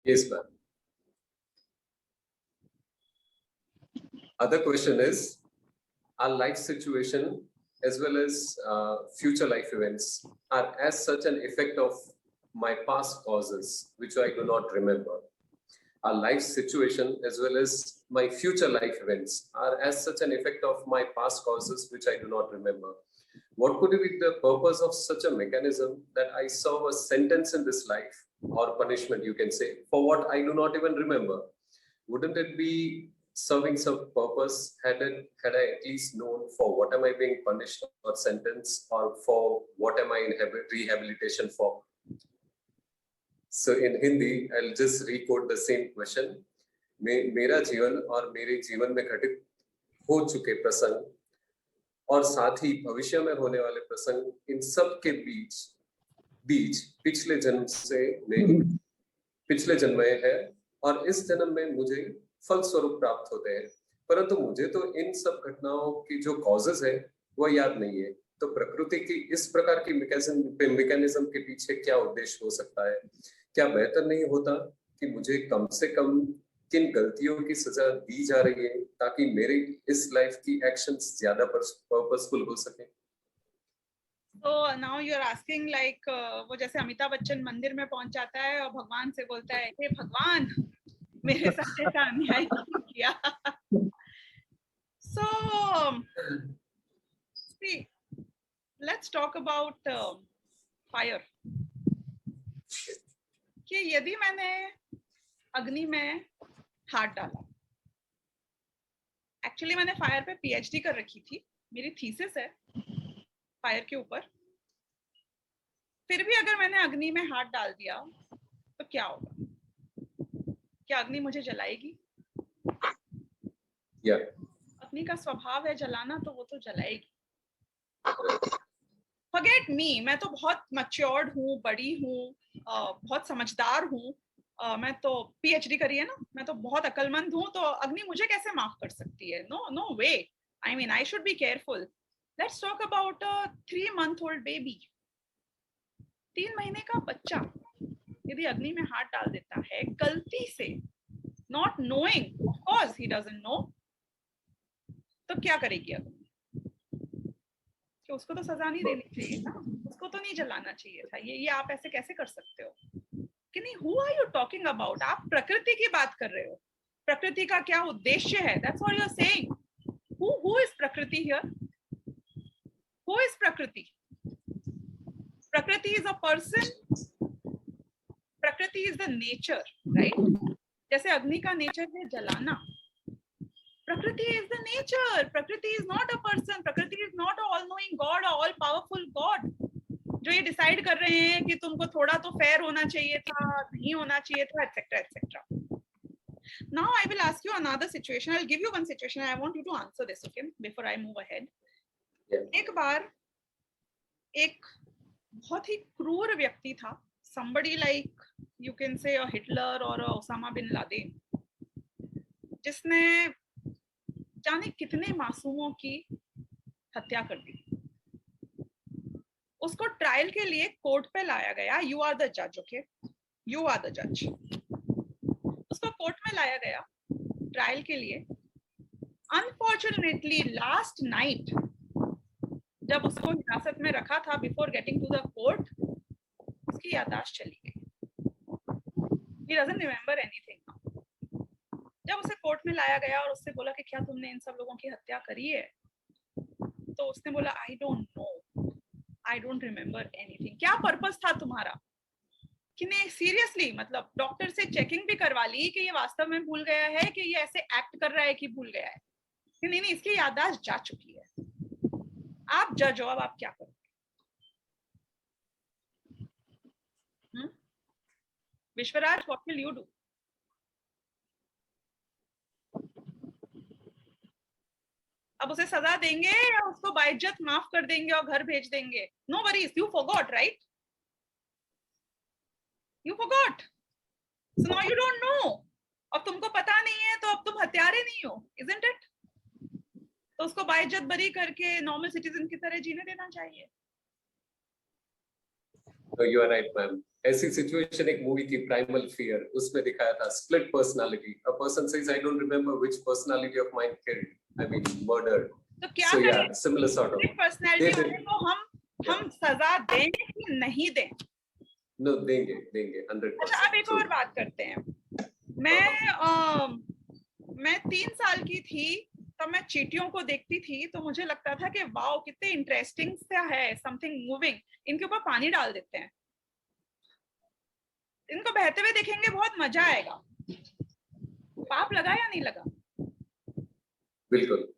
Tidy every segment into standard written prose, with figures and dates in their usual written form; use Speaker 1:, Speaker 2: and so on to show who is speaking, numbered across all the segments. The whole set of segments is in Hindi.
Speaker 1: Yes, ma'am. Other question is, our life situation as well as future life events are as such an effect of my past causes, which I do not remember. Our life situation as well as my future life events are as such an effect of my past causes, which I do not remember. What could be the purpose of such a mechanism that I serve a sentence in this life, or punishment, you can say, for what I do not even remember? Wouldn't it be serving some purpose had I at least known for what am I being punished or sentenced, or for what am I in rehabilitation for? So in Hindi, I'll just recode the same question. मेरा जीवन और मेरे जीवन में घटित हो चुके प्रसंग और साथ ही भविष्य में होने वाले प्रसंग, इन सब के बीच पिछले जन्म से नहीं, पिछले जन्म में है और इस जन्म में मुझे फल स्वरूप प्राप्त होते हैं, परंतु मुझे तो इन सब घटनाओं की जो कॉजेज है वो याद नहीं है। तो प्रकृति की इस प्रकार की मैकेनिज्म के पीछे क्या उद्देश्य हो सकता है? क्या बेहतर नहीं होता कि मुझे कम से कम किन गलतियों की सजा दी जा रही है ताकि मेरी इस लाइफ की एक्शंस ज्यादा पर्पसफुल हो सके?
Speaker 2: So now you are asking like वो जैसे अमिताभ बच्चन मंदिर में पहुंच जाता है और भगवान से बोलता है, हे भगवान, मेरे साथ ऐसा अन्याय क्यों किया? So see, let's talk about fire. कि यदि मैंने अग्नि में हाथ डाला, एक्चुअली मैंने फायर पे पीएचडी कर रखी थी, मेरी थीसिस है फायर के ऊपर, फिर भी अगर मैंने अग्नि में हाथ डाल दिया तो क्या होगा? क्या अग्नि मुझे जलाएगी? अग्नि का स्वभाव है जलाना, तो वो तो जलाएगी। फॉरगेट मी, मैं तो बहुत मैच्योर्ड हूँ, बड़ी हूँ, बहुत समझदार हूँ, मैं तो पीएचडी करी है ना, मैं तो बहुत अक्लमंद हूँ, तो अग्नि मुझे कैसे माफ कर सकती है? No no way, I mean I should be careful. Let's talk about a 3-month-old baby. 3 महीने का बच्चा यदि अग्नि में हाथ डाल देता है गलती से, not knowing, of course he doesn't know, तो क्या करेगी अग्नि? कि उसको तो सजा नहीं देनी चाहिए था, उसको तो नहीं जलाना चाहिए था। ये आप ऐसे कैसे कर सकते हो? कि नहीं, who are you talking about? आप प्रकृति की बात कर रहे हो, प्रकृति का क्या उद्देश्य है? That's what you are saying. Who is prakriti here? Who is prakriti? Prakriti is a person, prakriti is the nature, right? जैसे अग्नि का नेचर है जलाना, prakriti is the nature, prakriti is not a person, prakriti is not a all knowing God, all powerful God जो ये डिसाइड कर रहे हैं कि तुमको थोड़ा तो फेयर होना चाहिए था, नहीं होना चाहिए था, etcetera etcetera. Now I will ask you another situation. I'll give you one situation and I want you to answer this, okay, before I move ahead. एक बार एक बहुत ही क्रूर व्यक्ति था, somebody like you can say a Hitler or a Osama bin Laden, जिसने जाने कितने मासूमों की हत्या कर दी। उसको ट्रायल के लिए कोर्ट पे लाया गया। यू आर द जज, ओके, यू आर द जज। उसको कोर्ट में लाया गया ट्रायल के लिए। अनफॉर्चुनेटली लास्ट नाइट जब उसको हिरासत में रखा था, before getting to the court, उसकी याददाश्त चली गई। He doesn't remember anything now. जब उसे कोर्ट में लाया गया और उससे बोला कि क्या तुमने इन सब लोगों की हत्या करी है, तो उसने बोला I don't know, I don't remember anything. क्या पर्पस था तुम्हारा? कि नहीं सीरियसली, मतलब डॉक्टर से चेकिंग भी करवा ली कि ये वास्तव में भूल गया है कि ये ऐसे एक्ट कर रहा है कि भूल गया है? कि नहीं नहीं, इसकी याददाश्त जा चुकी है। आप जज हो, अब आप क्या करोगे? Vishwaraj, what will you do? अब उसे सजा देंगे या उसको बाइज्जत माफ कर देंगे और घर भेज देंगे? No worries, you forgot, right? You forgot, so now you don't know. अब तुमको पता नहीं है तो अब तुम हत्यारे नहीं हो, इजंट इट? तो उसको बाइज्जत बरी करके नॉर्मल सिटीजन की तरह जीने देना चाहिए।
Speaker 1: So you are right, ma'am. ऐसी सिचुएशन एक मूवी थी प्राइमल फियर, उसमें दिखाया था split personality. A person says I don't remember which personality of mine killed, I mean murdered.
Speaker 2: तो क्या
Speaker 1: So yeah,
Speaker 2: करें
Speaker 1: similar sort of.
Speaker 2: Personality
Speaker 1: They
Speaker 2: वाले
Speaker 1: did.
Speaker 2: को हम सजा दें कि नहीं दें?
Speaker 1: No, देंगे देंगे
Speaker 2: अच्छा, अब
Speaker 1: 100%.
Speaker 2: एक और बात करते हैं. मैं 3 साल की थी तब मैं चींटियों को देखती थी तो मुझे लगता था कि वाओ कितने इंटरेस्टिंग सा है, समथिंग मूविंग. इनके ऊपर पानी डाल देते हैं, इनको बहते हुए देखेंगे, बहुत मजा आएगा. पाप लगा या नहीं लगा?
Speaker 1: बिल्कुल.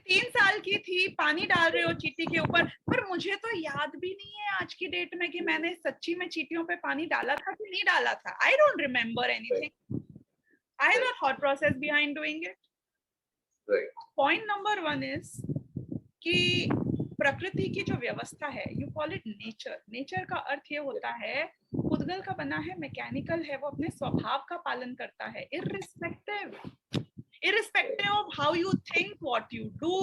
Speaker 2: 3 साल की थी, पानी डाल रहे हो चींटी के ऊपर. पर मुझे तो याद भी नहीं है आज की डेट में कि मैंने सच्ची में चींटियों पे पानी डाला था कि नहीं डाला था. I don't remember anything. I have a thought process behind doing it.
Speaker 1: Right.
Speaker 2: Point number 1 is कि प्रकृति की जो व्यवस्था है, you call it nature. Nature का अर्थ ये होता है उद्गल का बना है, मैकेनिकल है, वो अपने स्वभाव का पालन करता है, irrespective of how you think, what you do,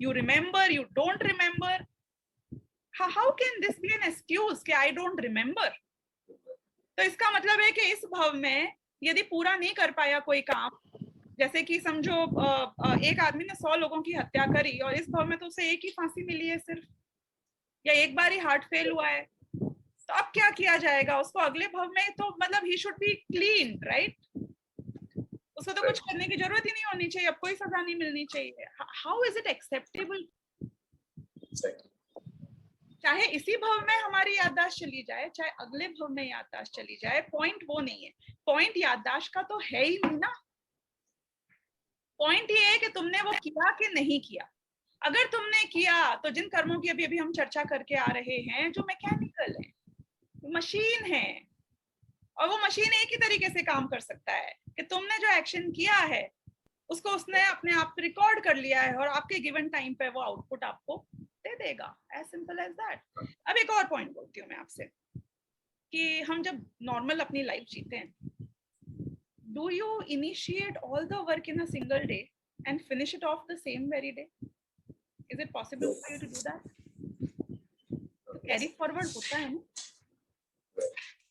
Speaker 2: you remember, you don't remember. How can this be an excuse कि I don't remember? तो इसका मतलब है कि इस भव में यदि पूरा नहीं कर पाया कोई काम, जैसे कि समझो एक आदमी ने 100 लोगों की हत्या करी और इस भव में तो उसे एक ही फांसी मिली है सिर्फ, या एक बार ही हार्ट फेल हुआ है, तो अब क्या किया जाएगा उसको अगले भव में? तो मतलब he should be clean, right? उसको तो कुछ करने की जरूरत ही नहीं होनी चाहिए, अब कोई सजा नहीं मिलनी चाहिए. How is it acceptable? चाहे इसी भव में हमारी याददाश्त चली जाए, चाहे अगले भव में याददाश्त चली जाए, पॉइंट वो नहीं है. पॉइंट याददाश्त का तो है ही नहीं ना. पॉइंट ये है कि तुमने वो किया कि नहीं किया. अगर तुमने किया तो जिन कर्मों की अभी हम चर्चा करके आ रहे हैं, जो मैकेनिकल है, मशीन है, और वो मशीन एक ही तरीके से काम कर सकता है कि तुमने जो एक्शन किया है उसको उसने अपने आप रिकॉर्ड कर लिया है और आपके गिवन टाइम पे वो आउटपुट आपको दे देगा. As simple as that. अब एक और पॉइंट बोलती हूँ मैं आपसे कि हम जब नॉर्मल अपनी लाइफ जीते हैं, do you initiate all the work in a single day and finish it of the same very day? Is it possible for you to do that? तो कैरी फॉरवर्ड होता है ना.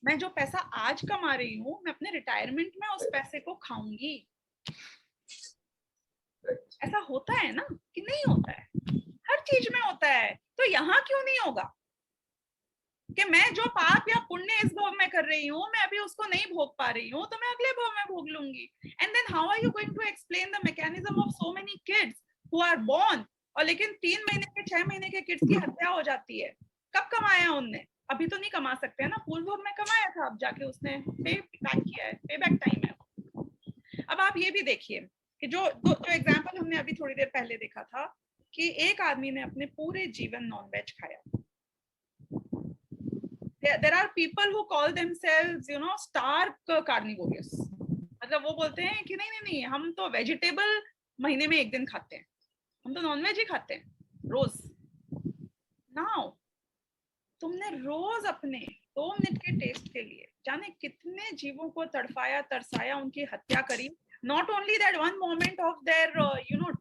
Speaker 2: मैं जो पैसा आज कमा रही हूँ, मैं अपने रिटायरमेंट में उस पैसे को खाऊंगी. ऐसा होता है ना कि नहीं होता है? हर चीज में होता है. तो यहाँ क्यों नहीं होगा कि मैं जो पाप या पुण्य इस भव में कर रही हूँ, मैं अभी उसको नहीं भोग पा रही हूँ, तो मैं अगले भव में भोग लूंगी. And then how are you going to explain the mechanism of so many kids who are born, और लेकिन 3 महीने के 6 महीने के किड्स की हत्या हो जाती है? कब कमाया उनने? अभी तो नहीं कमा सकते है ना, पूर्व भव में कमाया था, अब जाके उसने पे बैक किया है, पे बैक टाइम है. अब आप ये भी देखिए कि जो एग्जाम्पल हमने अभी थोड़ी देर पहले देखा था कि एक आदमी ने अपने पूरे जीवन नॉनवेज खाया. There are people who call themselves, you know, stark carnivores. मतलब वो बोलते हैं कि नहीं नहीं नहीं, हम तो वेजिटेबल महीने में 1 दिन खाते हैं, हम तो नॉनवेज ही खाते हैं रोज. नाउ तुमने रोज अपने 2 मिनट के टेस्ट के लिए जाने कितने जीवों को तड़पाया, तरसाया, उनकी हत्या करी. Not only that one moment of their,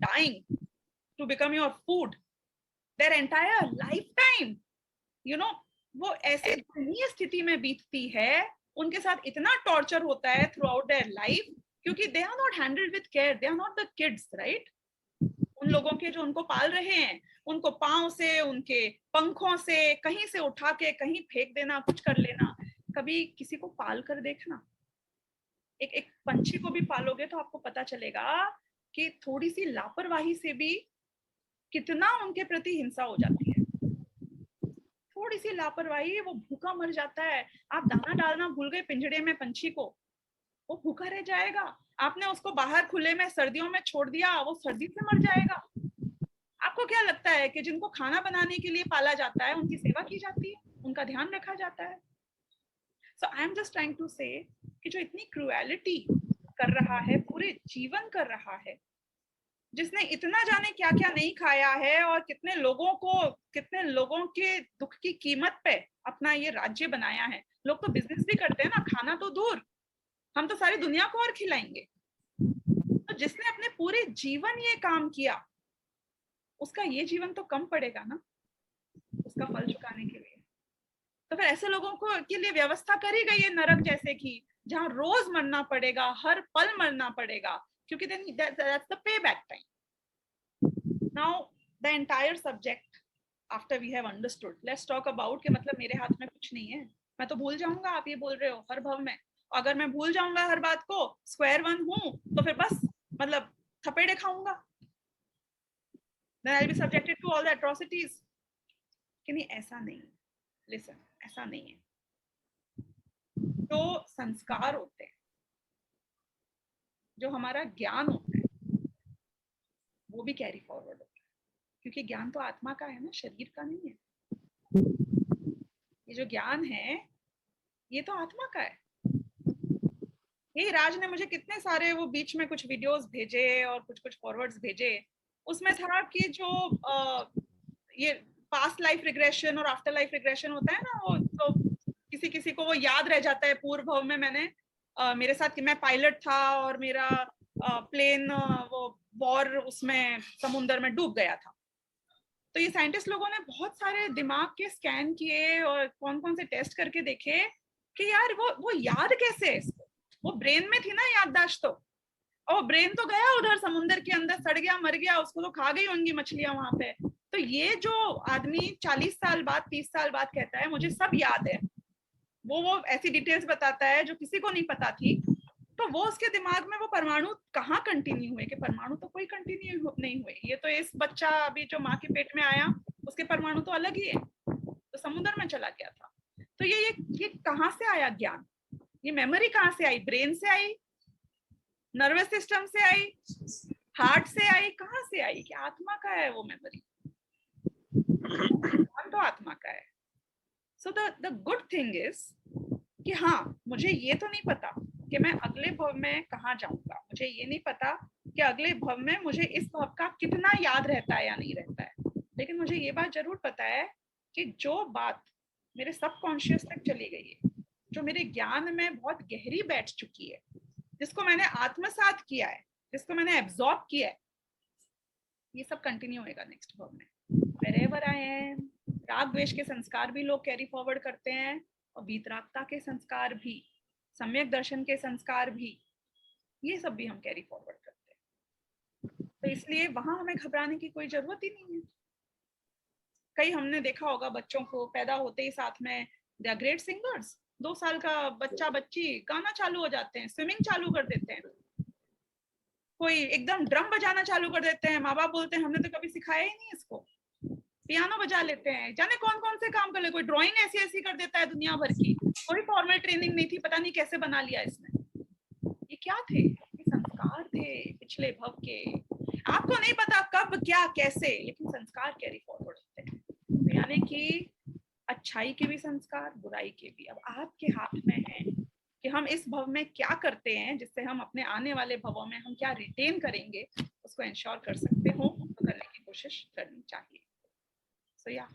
Speaker 2: dying to become your food, their entire lifetime, वो ऐसी दयनीय स्थिति में बीतती है, उनके साथ इतना टॉर्चर होता है थ्रू आउट देयर लाइफ, क्योंकि they are not handled with care. They are not the kids, right? उन लोगों के जो उनको पाल रहे हैं, उनको पांव से, उनके पंखों से, कहीं से उठा के कहीं फेंक देना, कुछ कर लेना. कभी किसी को पाल कर देखना, एक पंछी को भी पालोगे तो आपको पता चलेगा कि थोड़ी सी लापरवाही से भी कितना उनके प्रति हिंसा हो जाती है. थोड़ी सी लापरवाही, वो भूखा मर जाता है. आप दाना डालना भूल गए पिंजड़े में पंछी को, वो भूखा रह जाएगा. आपने उसको बाहर खुले में सर्दियों में छोड़ दिया, वो सर्दी से मर जाएगा. आपको क्या लगता है कि जिनको खाना बनाने के लिए पाला जाता है उनकी सेवा की जाती है, उनका ध्यान रखा जाता है? So I am just trying to say कि जो इतनी क्रूएलिटी कर रहा है, पूरे जीवन कर रहा है, जिसने इतना जाने क्या क्या नहीं खाया है, और कितने लोगों के दुख की कीमत पे अपना ये राज्य बनाया है. लोग तो बिजनेस भी करते हैं ना, खाना तो दूर, हम तो सारी दुनिया को और खिलाएंगे. तो जिसने अपने पूरे जीवन ये काम किया, उसका ये जीवन तो कम पड़ेगा ना उसका फल चुकाने के लिए. तो फिर ऐसे लोगों को के लिए व्यवस्था करी गई है नरक जैसे की, जहाँ रोज मरना पड़ेगा, हर पल मरना पड़ेगा, क्योंकि then that's the payback time. Now the entire subject after we have understood, let's talk about कि मतलब मेरे हाथ में कुछ नहीं है, मैं तो भूल जाऊंगा, आप ये बोल रहे हो हर भव में, अगर मैं भूल जाऊंगा हर बात को, स्क्वायर वन हूं, तो फिर बस मतलब थपेड़े खाऊंगा, then I'll be subjected to all the atrocities. कि नहीं, ऐसा नहीं, listen, ऐसा नहीं है. जो संस्कार होते हैं, जो हमारा ज्ञान होता है, वो भी कैरी फॉरवर्ड होता है, क्योंकि ज्ञान तो आत्मा का है ना, शरीर का नहीं है. ये जो ज्ञान है ये तो आत्मा का है. ये राज ने मुझे कितने सारे वो बीच में कुछ वीडियोस भेजे और कुछ कुछ फॉरवर्ड्स भेजे, उसमें था कि जो ये पास्ट लाइफ रिग्रेशन और आफ्टर लाइफ रिग्रेशन होता है ना, वो तो किसी किसी को वो याद रह जाता है, पूर्व भव में मैंने मेरे साथ, मैं पायलट था और मेरा प्लेन वो वॉर उसमें समुद्र में डूब गया था. तो ये साइंटिस्ट लोगों ने बहुत सारे दिमाग के स्कैन किए और कौन कौन से टेस्ट करके देखे कि यार वो याद कैसे है इसको, वो ब्रेन में थी ना याददाश्त, तो और ब्रेन तो गया उधर समुद्र के अंदर, सड़ गया, मर गया, उसको तो खा गई होंगी मछलियां वहां पे. तो ये जो आदमी 40 साल बाद 30 साल बाद कहता है मुझे सब याद है, वो ऐसी डिटेल्स बताता है जो किसी को नहीं पता थी, तो वो उसके दिमाग में वो परमाणु कहाँ कंटिन्यू हुए, कि परमाणु तो कोई कंटिन्यू नहीं हुए, ये तो इस बच्चा अभी जो माँ के पेट में आया उसके परमाणु तो अलग ही है, तो समुद्र में चला गया था. तो ये कहाँ से आया ज्ञान, ये मेमोरी कहाँ से आई, ब्रेन से आई, नर्वस सिस्टम से आई, हार्ट से आई, कहाँ से आई, कि आत्मा का है वो मेमोरी, तो आत्मा का है. So the good thing is कि हाँ, मुझे ये तो नहीं पता कि मैं अगले भव में कहाँ जाऊंगा, मुझे ये नहीं पता कि अगले भव में मुझे इस भव का कितना याद रहता है या नहीं रहता है, लेकिन मुझे ये बात जरूर पता है कि जो बात मेरे सबकॉन्शियस तक चली गई है, जो मेरे ज्ञान में बहुत गहरी बैठ चुकी है, जिसको मैंने आत्मसात किया है, जिसको मैंने एब्जॉर्ब किया है, ये सब कंटिन्यू होएगा नेक्स्ट भव में. Wherever I am, राग द्वेष के संस्कार भी लोग कैरी फॉरवर्ड करते हैं, और वीतरागता के संस्कार भी, सम्यक दर्शन के संस्कार भी, ये सब भी हम कैरी फॉरवर्ड करते हैं. तो इसलिए वहां हमें घबराने की कोई जरूरत ही नहीं है. कई हमने देखा होगा बच्चों को पैदा होते ही साथ में दे आर ग्रेट सिंगर्स, 2 साल का बच्चा बच्ची गाना चालू हो जाते हैं, स्विमिंग चालू कर देते हैं, कोई एकदम ड्रम बजाना चालू कर देते हैं, माँ बाप बोलते हैं हमने तो कभी सिखाया ही नहीं इसको, पियानो बजा लेते हैं, जाने कौन कौन से काम कर ले, कोई ड्राइंग ऐसी ऐसी कर देता है दुनिया भर की, कोई फॉर्मल ट्रेनिंग नहीं थी, पता नहीं कैसे बना लिया इसने. ये क्या थे, ये संस्कार थे पिछले भव के, आपको नहीं पता कब क्या कैसे, लेकिन संस्कार कैरी फॉरवर्ड होते हैं. तो यानी कि अच्छाई के भी संस्कार, बुराई के भी, अब आपके हाथ में है कि हम इस भव में क्या करते हैं, जिससे हम अपने आने वाले भवों में हम क्या रिटेन करेंगे, उसको इंश्योर कर सकते हो, तो करने की कोशिश करनी चाहिए. So yeah.